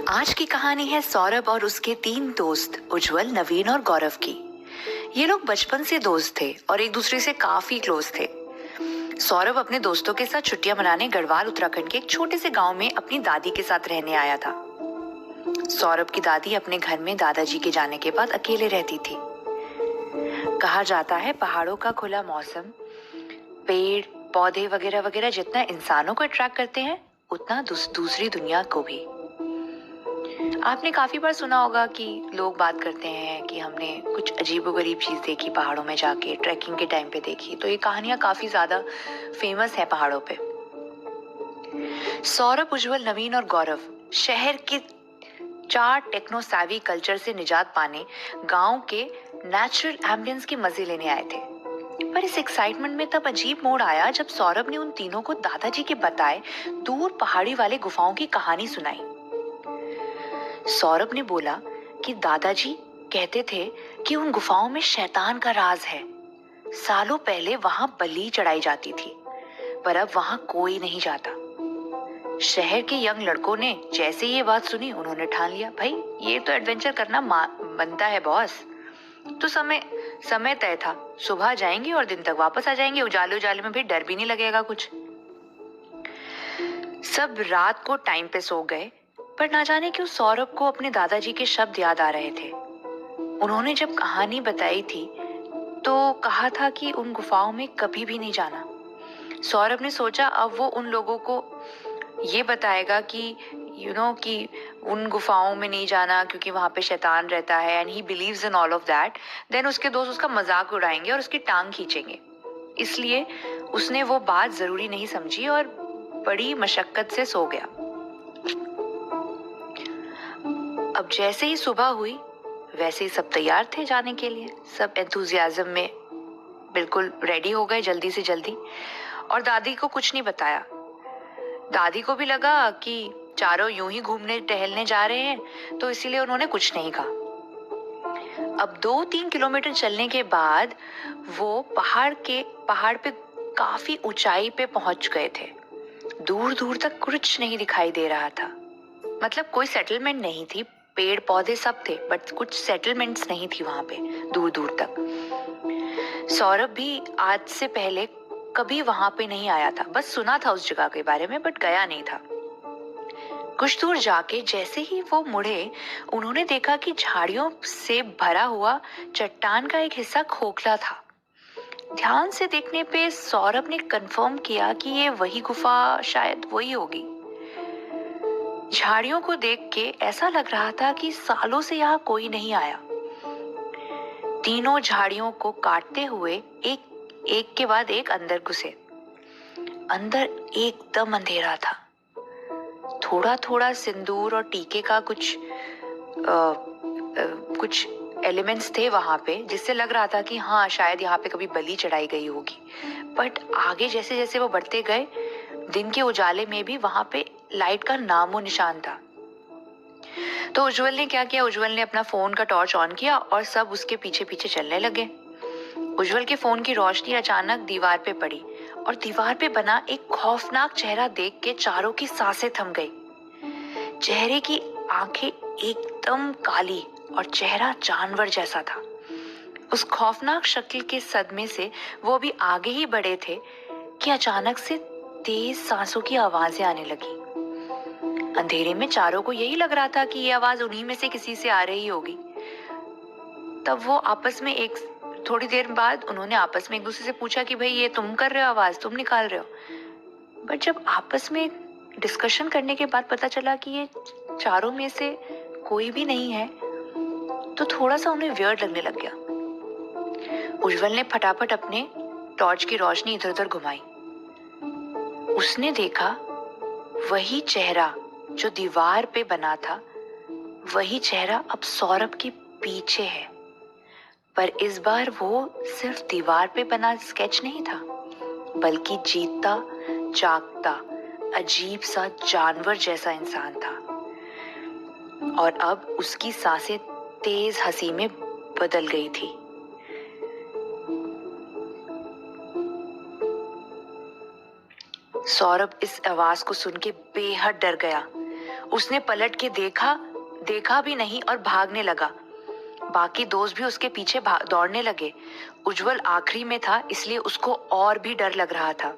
आज की कहानी है सौरभ और उसके 3 दोस्त उज्जवल, नवीन और गौरव की। ये लोग बचपन से दोस्त थे और एक दूसरे से काफी क्लोज थे। सौरभ अपने दोस्तों के साथ छुट्टियां मनाने गढ़वाल उत्तराखंड के एक छोटे से गांव में अपनी दादी के साथ रहने आया था। सौरभ की दादी अपने घर में दादाजी के जाने के बाद अकेले रहती थी। कहा जाता है पहाड़ों का खुला मौसम, पेड़ पौधे वगैरह वगैरह जितना इंसानों को अट्रैक्ट करते हैं उतना दूसरी दुनिया को भी। आपने काफी बार सुना होगा कि लोग बात करते हैं कि हमने कुछ अजीबोगरीब चीज देखी पहाड़ों में जाके, ट्रैकिंग के टाइम पे देखी। तो ये कहानियां काफी ज्यादा फेमस है पहाड़ों पे। सौरभ, उज्जवल, नवीन और गौरव शहर के 4 टेक्नो सैवी कल्चर से निजात पाने गांव के नेचुरल एम्बियंस के मजे लेने आए थे। पर इस एक्साइटमेंट में तब अजीब मोड़ आया जब सौरभ ने उन तीनों को दादाजी के बताए दूर पहाड़ी वाले गुफाओं की कहानी सुनाई। सौरभ ने बोला कि दादाजी कहते थे कि उन गुफाओं में शैतान का राज है। सालों पहले वहां बलि चढ़ाई जाती थी, पर अब वहां कोई नहीं जाता। शहर के यंग लड़कों ने जैसे ये बात सुनी, उन्होंने ठान लिया, भाई ये तो एडवेंचर करना बनता है बॉस। तो समय तय था, सुबह जाएंगे और दिन तक वापस आ जाएंगे। उजाले उजाले में भी डर भी नहीं लगेगा कुछ। सब रात को टाइम पे सो गए, पर ना जाने क्यों सौरभ को अपने दादाजी के शब्द याद आ रहे थे। उन्होंने जब कहानी बताई थी तो कहा था कि उन गुफाओं में कभी भी नहीं जाना। सौरभ ने सोचा अब वो उन लोगों को ये बताएगा कि कि उन गुफाओं में नहीं जाना क्योंकि वहां पे शैतान रहता है and he believes in all of that. Then उसके दोस्त उसका मजाक उड़ाएंगे और उसकी टांग खींचेंगे। इसलिए उसने वो बात जरूरी नहीं समझी और बड़ी मशक्कत से सो गया। अब जैसे ही सुबह हुई वैसे ही सब तैयार थे जाने के लिए। सब एंथुजियाज्म में बिल्कुल रेडी हो गए जल्दी से जल्दी, और दादी को कुछ नहीं बताया। दादी को भी लगा कि चारों यूं ही घूमने टहलने जा रहे हैं, तो इसीलिए उन्होंने कुछ नहीं कहा। अब 2-3 किलोमीटर चलने के बाद वो पहाड़ पे काफी ऊंचाई पे पहुंच गए थे। दूर दूर तक कुछ नहीं दिखाई दे रहा था। मतलब कोई सेटलमेंट नहीं थी, पेड़ पौधे सब थे, बट कुछ सेटलमेंट्स नहीं थी वहां पे दूर दूर तक। सौरभ भी आज से पहले कभी वहां पे नहीं आया था, बस सुना था उस जगह के बारे में, बट गया नहीं था। कुछ दूर जाके जैसे ही वो मुड़े, उन्होंने देखा कि झाड़ियों से भरा हुआ चट्टान का एक हिस्सा खोखला था। ध्यान से देखने पे सौरभ ने कंफर्म किया कि ये वही गुफा, शायद वही होगी। झाड़ियों को देख के ऐसा लग रहा था कि सालों से यहाँ कोई नहीं आया। तीनों झाड़ियों को काटते हुए एक के बाद एक अंदर घुसे। अंदर एकदम अंधेरा था। थोड़ा थोड़ा सिंदूर और टीके का कुछ एलिमेंट्स थे वहां पे, जिससे लग रहा था कि हाँ शायद यहाँ पे कभी बलि चढ़ाई गई होगी। बट आगे जैसे जैसे वो बढ़ते गए, दिन के उजाले में भी वहां पे लाइट का नामो निशान था। तो उज्जवल ने क्या किया, उज्जवल ने अपना फोन का टॉर्च ऑन किया और सब उसके पीछे पीछे चलने लगे। उज्जवल के फोन की रोशनी अचानक दीवार पे पड़ी और दीवार पे बना एक खौफनाक चेहरा देख के चारों की सांसें थम गई। चेहरे की आंखें एकदम काली और चेहरा जानवर जैसा था। उस खौफनाक शक्ल के सदमे से वो भी आगे ही बढ़े थे कि अचानक से तेज सांसों की आवाजें आने लगी। अंधेरे में चारों को यही लग रहा था कि ये आवाज उन्हीं में से किसी से आ रही होगी। तब वो आपस में थोड़ी देर बाद उन्होंने आपस में एक दूसरे से पूछा कि भाई ये तुम कर रहे हो, आवाज तुम निकाल रहे हो। बट जब आपस में डिस्कशन करने के बाद पता चला कि ये चारों में से कोई भी नहीं है, तो थोड़ा सा उन्हें वियर्ड लगने लग गया। उज्जवल ने फटाफट अपने टॉर्च की रोशनी इधर उधर घुमाई। उसने देखा वही चेहरा जो दीवार पे बना था, वही चेहरा अब सौरभ के पीछे है। पर इस बार वो सिर्फ दीवार पे बना स्केच नहीं था, बल्कि जीता जागता अजीब सा जानवर जैसा इंसान था। और अब उसकी सांसें तेज हंसी में बदल गई थी। सौरभ इस आवाज को सुन के बेहद डर गया उसने पलट के देखा भी नहीं और भागने लगा। बाकी दोस्त भी उसके पीछे दौड़ने लगे। उज्जवल आखिरी में था, इसलिए उसको और भी डर लग रहा था।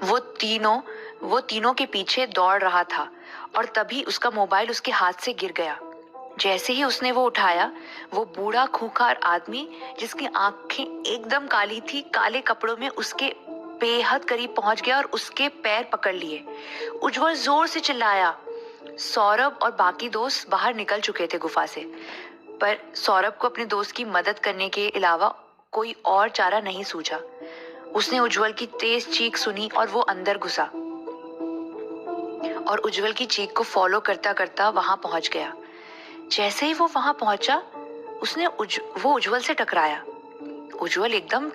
वो तीनों के पीछे दौड़ रहा था और तभी उसका मोबाइल उसके हाथ से गिर गया। जैसे ही उसने वो उठाया, वो बूढ़ा खूंखार आदमी जिसकी आंखें एकदम काली थी, काले कपड़ों में उसके बेहद करीब पहुंच गया और उसके पैर पकड़ लिए। उज्जवल जोर से चिल्लाया। सौरभ और बाकी दोस्त बाहर निकल चुके थे गुफा से, पर सौरभ को अपने दोस्त की मदद करने के अलावा कोई और चारा नहीं सूझा। उसने उज्जवल की तेज चीख सुनी और वो अंदर घुसा और उज्जवल की चीख को फॉलो करता करता वहां पहुंच गया। जैसे ही वो वहां पहुंचा, वो उज्जवल से टकराया। उज्जवल एकदम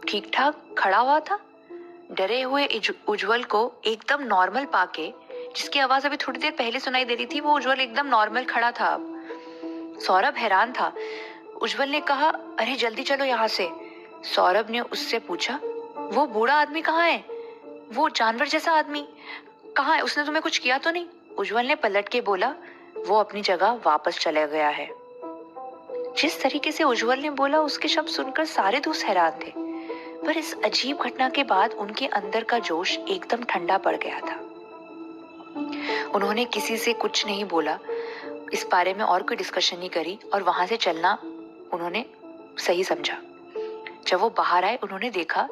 ठीक ठाक खड़ा हुआ था। डरे हुए उज्जवल को एकदम नॉर्मल पाके, जिसकी आवाज अभी थोड़ी देर पहले सुनाई दे रही थी, वो उज्जवल एकदम नॉर्मल खड़ा था अब। सौरभ हैरान था। उज्जवल ने कहा, अरे जल्दी चलो यहाँ से। सौरभ ने उससे पूछा, वो बूढ़ा आदमी कहाँ है? वो जानवर जैसा आदमी कहाँ है? उसने तुम्हें कुछ किया तो नहीं? उज्जवल ने पलट के बोला, वो अपनी जगह वापस चला गया है। जिस तरीके से उज्जवल ने बोला, उसके शब्द सुनकर सारे दोस्त हैरान थे, पर इस अजीब घटना के बाद उनके अंदर का जोश एकदम ठंडा पड़ गया था। उन्होंने किसी से कुछ नहीं बोला, इस बारे में और कोई डिस्कशन नहीं करी और वहां से चलना उन्होंने सही समझा। जब वो बाहर आए, उन्होंने देखा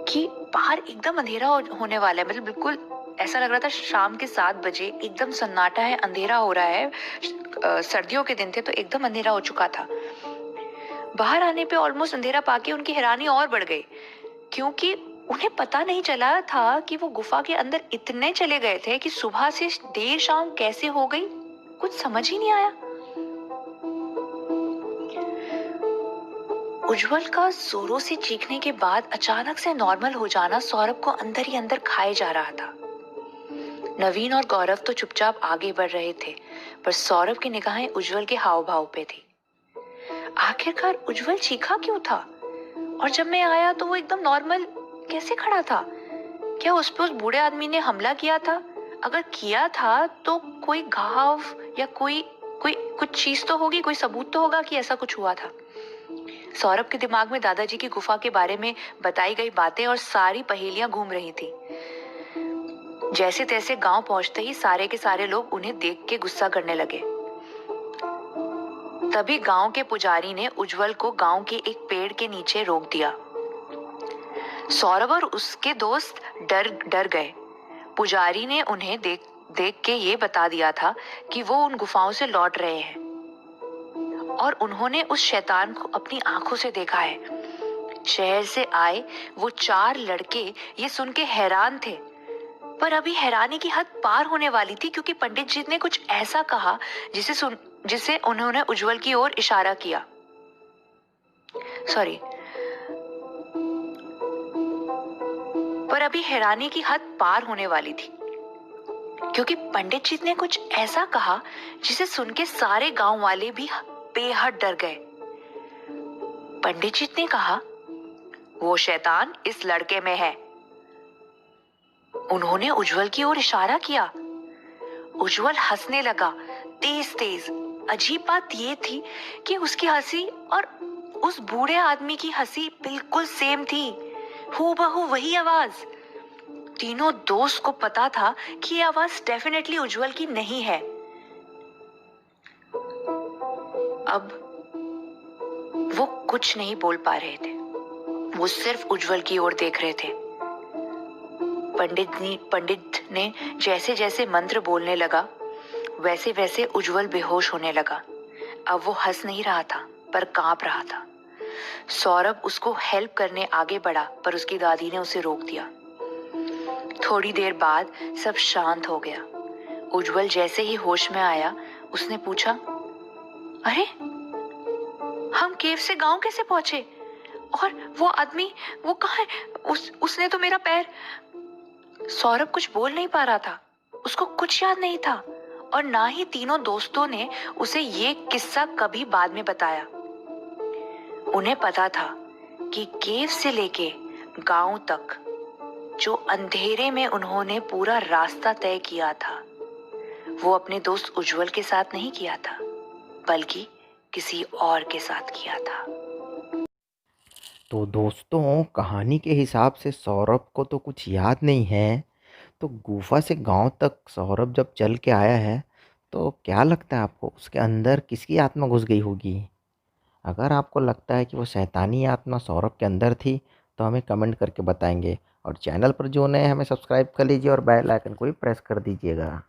कि बाहर एकदम अंधेरा होने वाला है। मतलब बिल्कुल ऐसा लग रहा था शाम के 7 बजे, एकदम सन्नाटा है, अंधेरा हो रहा है। सर्दियों के दिन थे तो एकदम अंधेरा हो चुका था। बाहर आने पे ऑलमोस्ट अंधेरा पाके उनकी हैरानी और बढ़ गई, क्योंकि उन्हें पता नहीं चला था कि वो गुफा के अंदर इतने चले गए थे कि सुबह से देर शाम कैसे हो गई, कुछ समझ ही नहीं आया। उज्जवल का जोरों से चीखने के बाद अचानक से नॉर्मल हो जाना सौरभ को अंदर ही अंदर खाए जा रहा था। नवीन और गौरव तो चुपचाप आगे बढ़ रहे थे, पर सौरभ की निगाहें उज्जवल के हाव भाव पे थी। आखिरकार उज्जवल चीखा क्यों था? और जब मैं आया तो वो एकदम नॉर्मल कैसे खड़ा था? क्या उस पे उस बूढ़े आदमी ने हमला किया था? अगर किया था तो कोई घाव या कोई कुछ चीज तो होगी, कोई सबूत तो होगा कि ऐसा कुछ हुआ था। सौरभ के दिमाग में दादाजी की गुफा के बारे में बताई गई बातें और सारी पहेलियां घूम रही थी। जैसे तैसे गांव पहुंचते ही सारे के सारे लोग उन्हें देख के गुस्सा करने लगे। तभी गांव के पुजारी ने उज्जवल को गांव के एक पेड़ के नीचे रोक दिया। सौरभ और उसके दोस्त डर गए। पुजारी ने उन्हें देख के ये बता दिया था कि वो उन गुफाओं से लौट रहे हैं और उन्होंने उस शैतान को अपनी आंखों से देखा है। शहर से आए वो 4 लड़के ये सुन के हैरान थे, पर अभी हैरानी की हद पार होने वाली थी, क्योंकि पंडित जी ने कुछ ऐसा कहा जिसे उन्होंने उज्जवल की ओर इशारा किया। पर अभी हैरानी की हद पार होने वाली थी, क्योंकि पंडित जी ने कुछ ऐसा कहा जिसे सुन के सारे गांव वाले भी बेहद डर गए। पंडित जी ने कहा, वो शैतान इस लड़के में है। उन्होंने उज्जवल की ओर इशारा किया। उज्जवल हंसने लगा, तेज तेज। अजीब बात ये थी कि उसकी हंसी और उस बूढ़े आदमी की हंसी बिल्कुल सेम थी, हूबहू वही आवाज। तीनों दोस्त को पता था कि ये आवाज डेफिनेटली उज्जवल की नहीं है। अब वो कुछ नहीं बोल पा रहे थे, वो सिर्फ उज्जवल की ओर देख रहे थे। पंडित ने जैसे जैसे मंत्र बोलने लगा, वैसे वैसे उज्जवल बेहोश होने लगा। अब वो हंस नहीं रहा था, पर कांप रहा था। सौरभ उसको हेल्प करने आगे बढ़ा, पर उसकी दादी ने उसे रोक दिया। थोड़ी देर बाद सब शांत हो गया। उज्जवल जैसे ही होश में आया, उसने पूछा, अरे हम केव से गांव कैसे पहुंचे? और वो आदमी, वो कहाँ है? उसने तो मेरा पैर। सौरभ कुछ बोल नहीं पा रहा था, उसको कुछ याद नहीं था, और ना ही तीनों दोस्तों ने उसे ये किस्सा कभी बाद में बताया। उन्हें पता था कि केव से लेके गांव तक जो अंधेरे में उन्होंने पूरा रास्ता तय किया था, वो अपने दोस्त उज्जवल के साथ नहीं किया था, बल्कि किसी और के साथ किया था। तो दोस्तों, कहानी के हिसाब से सौरभ को तो कुछ याद नहीं है। तो गुफा से गांव तक सौरभ जब चल के आया है, तो क्या लगता है आपको उसके अंदर किसकी आत्मा घुस गई होगी? अगर आपको लगता है कि वो शैतानी आत्मा सौरभ के अंदर थी, तो हमें कमेंट करके बताएंगे। और चैनल पर जो नए हैं, हमें सब्सक्राइब कर लीजिए और बेल आइकन को भी प्रेस कर दीजिएगा।